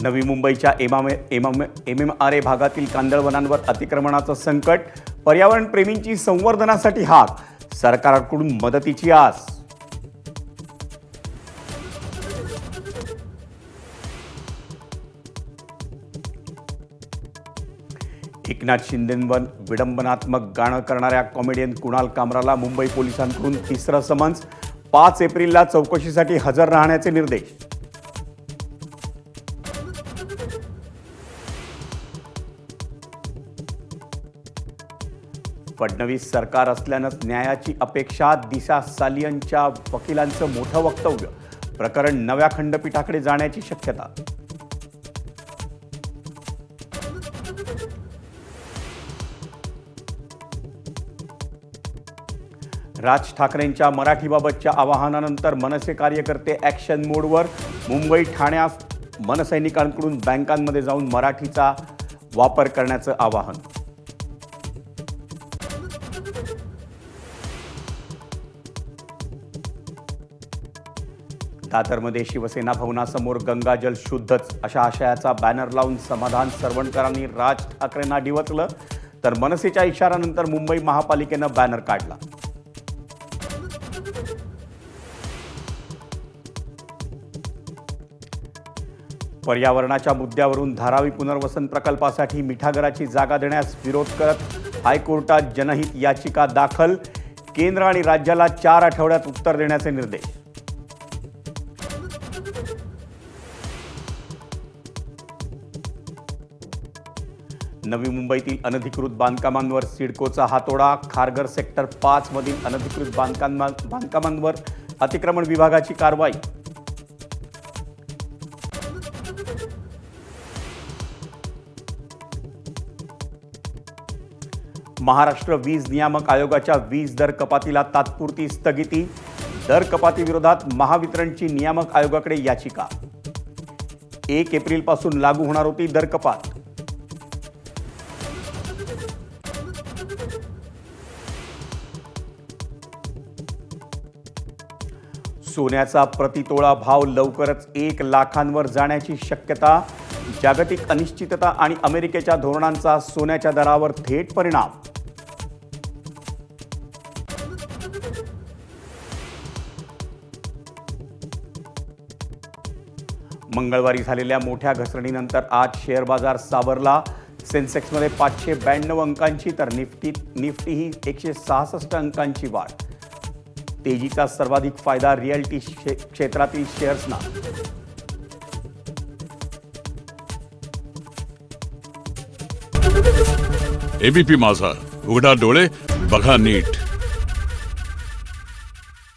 नवी मुंबईच्या MMRA भागातील कांदळवनांवर अतिक्रमणाचं संकट, पर्यावरण प्रेमींची संवर्धनासाठी हाक, सरकारकडून मदतीची आस. एकनाथ शिंदेंवर विडंबनात्मक गाणं करणाऱ्या कॉमेडियन कुणाल कामराला मुंबई पोलिसांकडून तिसरं समन्स, 5 एप्रिलला चौकशीसाठी हजर राहण्याचे निर्देश. फडणवीस सरकार असल्यानंच न्यायाची अपेक्षा, दिशा सालियनच्या वकिलांचं मोठं वक्तव्य, प्रकरण नव्या खंडपीठाकडे जाण्याची शक्यता. राज ठाकरेंच्या मराठीबाबतच्या आवाहनानंतर मनसे कार्यकर्ते ॲक्शन मोडवर. मुंबई ठाण्यात मनसैनिकांकडून बँकांमध्ये जाऊन मराठीचा वापर करण्याचं आवाहन. दादरमध्ये शिवसेना भवनासमोर गंगाजल शुद्धच अशा आशयाचा बॅनर लावून समाधान सरवणकरांनी राज ठाकरेंना डिवचलं, तर मनसेच्या इशाऱ्यानंतर मुंबई महापालिकेनं बॅनर काढला. पर्यावरणाच्या मुद्द्यावरून धारावी पुनर्वसन प्रकल्पासाठी मिठागराची जागा देण्यास विरोध करत हायकोर्टात जनहित याचिका दाखल, केंद्र आणि राज्याला 4 आठवड्यात उत्तर देण्याचे निर्देश. नवी मुंबईतील अनधिकृत बांधकामांवर सिडकोचा हातोडा, खारघर सेक्टर 5 मधील अनधिकृत बांधकामांवर अतिक्रमण विभागाची कारवाई. महाराष्ट्र वीज नियामक आयोगाच्या वीज दर कपातीला तात्पुरती स्थगिती, दर कपातीविरोधात महावितरणची नियामक आयोगाकडे याचिका. 1 एप्रिलपासून लागू होणार होती दर कपात. सोन्याचा प्रतितोळा भाव लवकरच 1 लाखांवर जाण्याची शक्यता, जागतिक अनिश्चितता आणि अमेरिकेच्या धोरणांचा सोन्याच्या दरावर थेट परिणाम. मंगळवारी झालेल्या मोठ्या घसरणीनंतर आज शेअर बाजार सावरला. सेन्सेक्समध्ये 592 अंकांची तर निफ्टी ही 166 अंकांची वाढ. तेजीचा सर्वाधिक फायदा रिअल्टी क्षेत्रातील शेअर्सना. एबीपी माझा, उघडा डोळे बघा नीट.